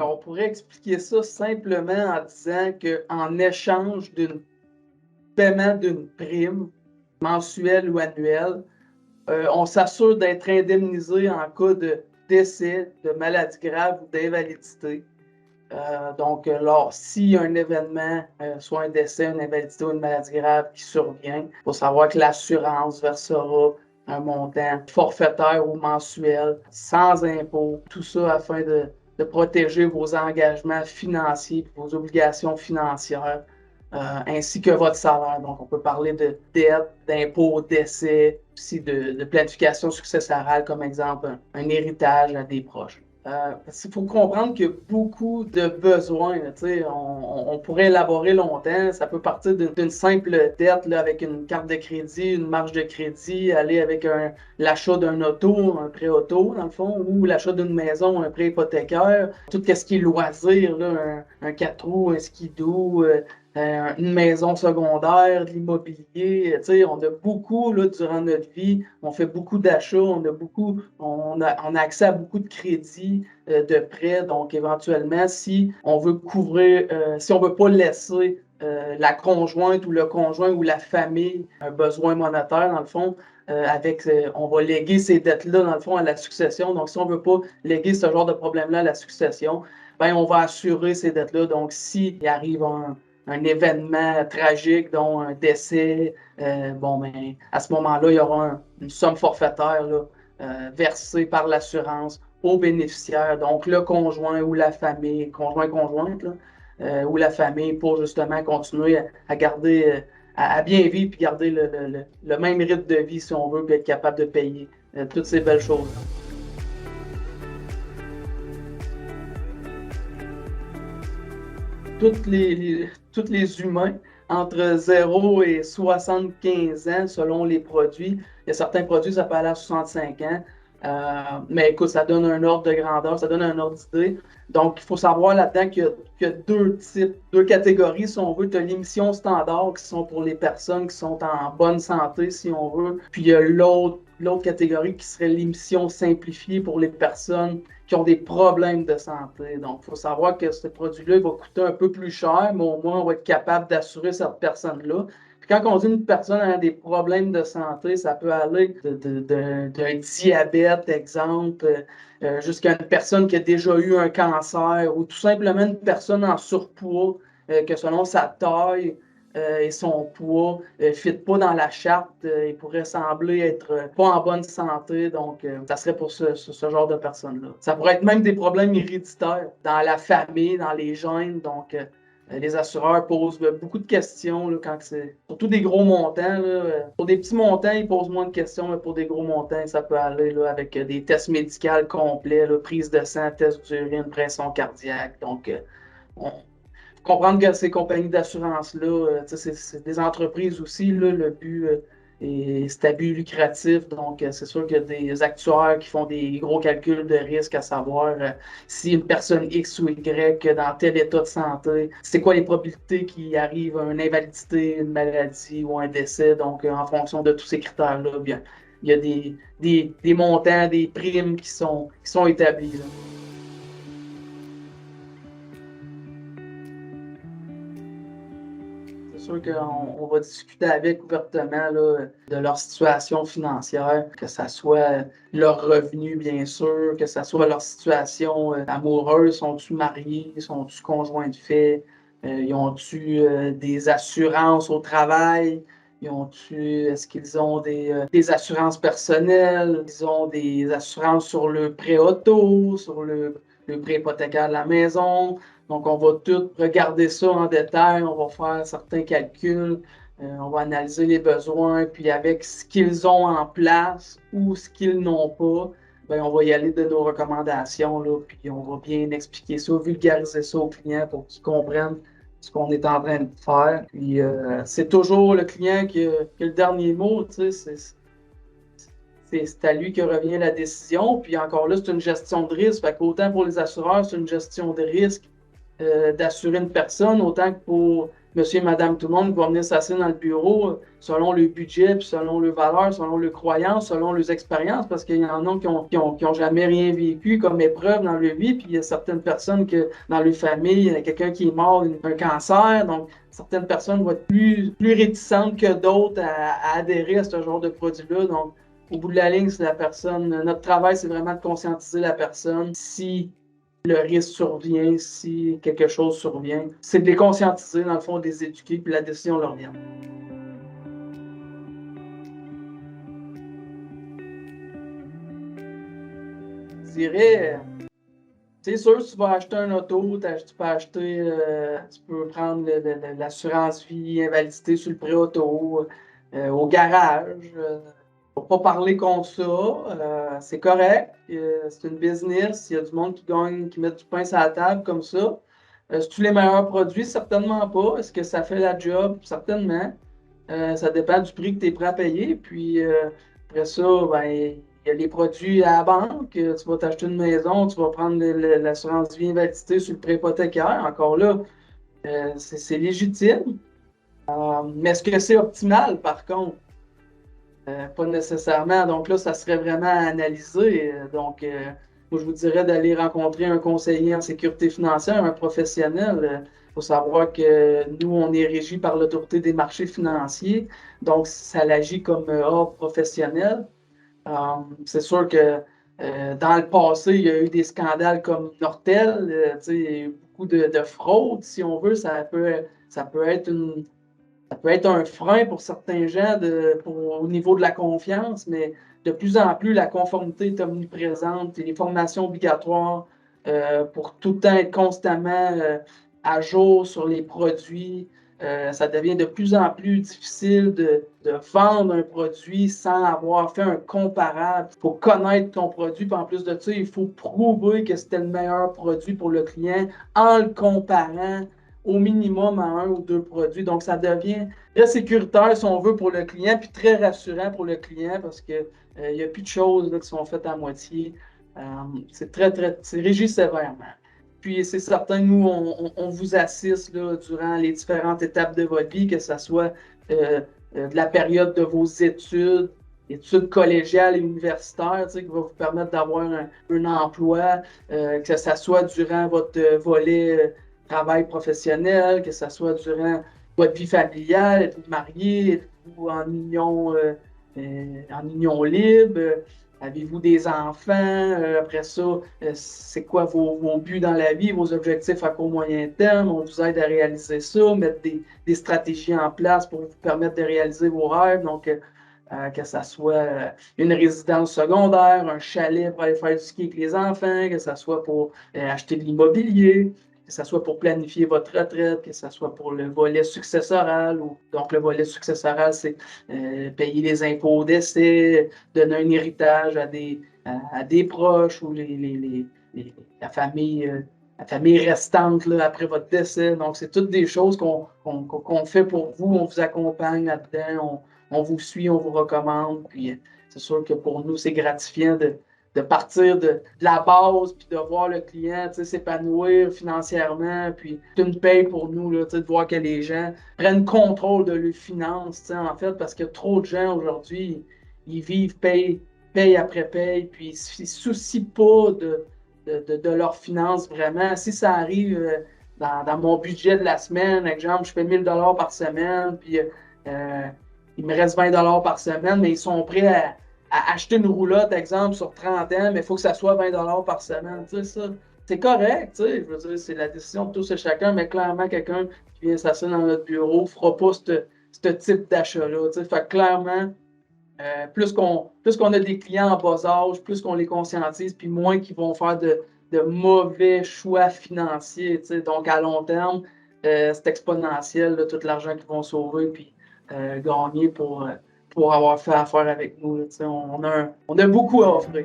On pourrait expliquer ça simplement en disant qu'en échange d'un paiement d'une prime mensuelle ou annuelle, on s'assure d'être indemnisé en cas de décès, de maladie grave ou d'invalidité. Donc, s'il y a un événement, soit un décès, une invalidité ou une maladie grave qui survient, il faut savoir que l'assurance versera un montant forfaitaire ou mensuel, sans impôt, tout ça afin de protéger vos engagements financiers, vos obligations financières, ainsi que votre salaire. Donc, on peut parler de dette, d'impôt, décès, aussi de planification successorale, comme exemple un héritage à des proches. Il faut comprendre qu'il y a beaucoup de besoins. On pourrait élaborer longtemps. Ça peut partir d'une simple dette là, avec une carte de crédit, une marge de crédit, aller avec l'achat d'un auto, un prêt auto, dans le fond, ou l'achat d'une maison, un prêt hypothécaire. Tout ce qui est loisir, là, un 4 roues, un skidoo, une maison secondaire, de l'immobilier. On a beaucoup là, durant notre vie, on fait beaucoup d'achats, on a accès à beaucoup de crédits, de prêts. Donc, éventuellement, si on veut couvrir, si on ne veut pas laisser la conjointe ou le conjoint ou la famille un besoin monétaire, dans le fond, on va léguer ces dettes-là, dans le fond, à la succession. Donc, si on ne veut pas léguer ce genre de problème-là à la succession, ben, on va assurer ces dettes-là. Donc, s'il arrive un événement tragique, dont un décès, ben, à ce moment-là, il y aura une somme forfaitaire là, versée par l'assurance aux bénéficiaires, donc le conjoint ou la famille, conjoint-conjointe, ou la famille, pour justement continuer à garder, à bien vivre, puis garder le même rythme de vie, si on veut, puis être capable de payer toutes ces belles choses-là. Tous les humains entre 0 et 75 ans, selon les produits. Il y a certains produits, ça peut aller à 65 ans. Mais écoute, ça donne un ordre de grandeur, ça donne un ordre d'idée. Donc, il faut savoir là-dedans qu'il y a deux catégories, si on veut. Tu as l'émission standard, qui sont pour les personnes qui sont en bonne santé, si on veut. Puis, il y a l'autre catégorie qui serait l'émission simplifiée pour les personnes qui ont des problèmes de santé. Donc, il faut savoir que ce produit-là, il va coûter un peu plus cher, mais au moins, on va être capable d'assurer cette personne-là. Puis quand on dit une personne a des problèmes de santé, ça peut aller d'un diabète, exemple, jusqu'à une personne qui a déjà eu un cancer ou tout simplement une personne en surpoids, que selon sa taille et son poids ne fit pas dans la charte, il pourrait sembler être pas en bonne santé. Donc, ça serait pour ce genre de personnes-là. Ça pourrait être même des problèmes héréditaires dans la famille, dans les gènes. Donc, les assureurs posent beaucoup de questions là, quand c'est surtout des gros montants. Là. Pour des petits montants, ils posent moins de questions, mais pour des gros montants, ça peut aller là, avec des tests médicaux complets, là, prise de sang, test d'urine, pression cardiaque. Donc, on comprendre que ces compagnies d'assurance-là, c'est des entreprises aussi, là, le but c'est à but lucratif. Donc, c'est sûr qu'il y a des actuaires qui font des gros calculs de risque à savoir si une personne X ou Y dans tel état de santé, c'est quoi les probabilités qu'il arrive à une invalidité, une maladie ou un décès. Donc, en fonction de tous ces critères-là, bien, il y a des montants, des primes qui sont établis. Là. Qu'on va discuter avec ouvertement là, de leur situation financière, que ce soit leur revenu, bien sûr, que ce soit leur situation amoureuse, sont-ils mariés, sont-ils conjoints de fait, ils ont-ils des assurances au travail, est-ce qu'ils ont des assurances personnelles, ils ont des assurances sur le prêt auto, sur le prêt hypothécaire de la maison. Donc, on va tout regarder ça en détail, on va faire certains calculs, on va analyser les besoins, puis avec ce qu'ils ont en place ou ce qu'ils n'ont pas, bien, on va y aller de nos recommandations, là, puis on va bien expliquer ça, vulgariser ça aux clients pour qu'ils comprennent ce qu'on est en train de faire. Puis, c'est toujours le client qui a le dernier mot, tu sais, c'est à lui que revient la décision. Puis encore là, c'est une gestion de risque. Fait qu'autant pour les assureurs, c'est une gestion de risque d'assurer une personne, autant que pour monsieur et madame tout le monde qui vont venir s'asseoir dans le bureau selon le budget, puis selon leurs valeurs, selon leurs croyances, selon leurs expériences, parce qu'il y en a qui ont jamais rien vécu comme épreuve dans leur vie, puis il y a certaines personnes que dans leur famille, il y a quelqu'un qui est mort d'un cancer, donc certaines personnes vont être plus réticentes que d'autres à adhérer à ce genre de produit-là. Donc, au bout de la ligne, c'est la personne. Notre travail, c'est vraiment de conscientiser la personne si le risque survient, si quelque chose survient. C'est de les conscientiser, dans le fond, de les éduquer, puis la décision leur vient. Je dirais, c'est sûr, tu vas acheter un auto, tu peux prendre l'assurance vie, invalidité sur le pré-auto, au garage. Faut pas parler contre ça. C'est correct. C'est une business. Il y a du monde qui gagne, qui met du pain sur la table comme ça. C'est-tu les meilleurs produits? Certainement pas. Est-ce que ça fait la job? Certainement. Ça dépend du prix que tu es prêt à payer. Puis après ça, ben, il y a les produits à la banque. Tu vas t'acheter une maison, tu vas prendre l'assurance vie invalidité sur le prêt hypothécaire. Encore là, c'est légitime. Mais est-ce que c'est optimal, par contre? Pas nécessairement. Donc là, ça serait vraiment à analyser. Donc, moi, je vous dirais d'aller rencontrer un conseiller en sécurité financière, un professionnel. Il faut savoir que nous, on est régi par l'Autorité des marchés financiers. Donc, ça agit comme ordre professionnel. C'est sûr que dans le passé, il y a eu des scandales comme Nortel. Il y a eu beaucoup de fraude, si on veut. Ça peut être un frein pour certains gens au niveau de la confiance, mais de plus en plus, la conformité est omniprésente et les formations obligatoires pour tout le temps être constamment à jour sur les produits. Ça devient de plus en plus difficile de vendre un produit sans avoir fait un comparable. Il faut connaître ton produit, puis en plus de ça, il faut prouver que c'était le meilleur produit pour le client en le comparant au minimum à un ou deux produits. Donc, ça devient très sécuritaire, si on veut, pour le client, puis très rassurant pour le client parce qu'il n'y a plus de choses là, qui sont faites à moitié. C'est régi sévèrement. Puis, c'est certain, nous, on vous assiste là, durant les différentes étapes de votre vie, que ce soit de la période de vos études collégiales et universitaires, qui va vous permettre d'avoir un emploi, que ce soit durant votre volet travail professionnel, que ce soit durant votre vie familiale, êtes-vous marié, êtes-vous en union libre, avez-vous des enfants, après ça, c'est quoi vos buts dans la vie, vos objectifs à court moyen terme, on vous aide à réaliser ça, mettre des stratégies en place pour vous permettre de réaliser vos rêves, donc que ce soit une résidence secondaire, un chalet pour aller faire du ski avec les enfants, que ce soit pour acheter de l'immobilier, que ce soit pour planifier votre retraite, que ce soit pour le volet successoral. Donc, le volet successoral, c'est payer les impôts au décès, donner un héritage à des proches ou la famille restante là, après votre décès. Donc, c'est toutes des choses qu'on fait pour vous. On vous accompagne là-dedans. On vous suit, on vous recommande. Puis, c'est sûr que pour nous, c'est gratifiant de partir de la base, puis de voir le client s'épanouir financièrement, puis c'est une paye pour nous, là, de voir que les gens prennent contrôle de leurs finances, en fait, parce que trop de gens aujourd'hui, ils vivent paye après paye, puis ils ne se soucient pas de leurs finances vraiment. Si ça arrive dans mon budget de la semaine, exemple, je fais 1 000 $ par semaine, puis il me reste 20 $ par semaine, mais ils sont prêts à acheter une roulotte, exemple, sur 30 ans, mais il faut que ça soit 20 $ par semaine. Tu sais, ça, c'est correct, tu sais, je veux dire, c'est la décision de tous et chacun, mais clairement, quelqu'un qui vient s'asseoir dans notre bureau ne fera pas ce type d'achat-là. Tu sais, fait que clairement, plus qu'on a des clients en bas âge, plus qu'on les conscientise, puis moins qu'ils vont faire de mauvais choix financiers. Tu sais, donc, à long terme, c'est exponentiel, là, tout l'argent qu'ils vont sauver, puis gagner pour avoir fait affaire avec nous. Là, on a beaucoup à offrir.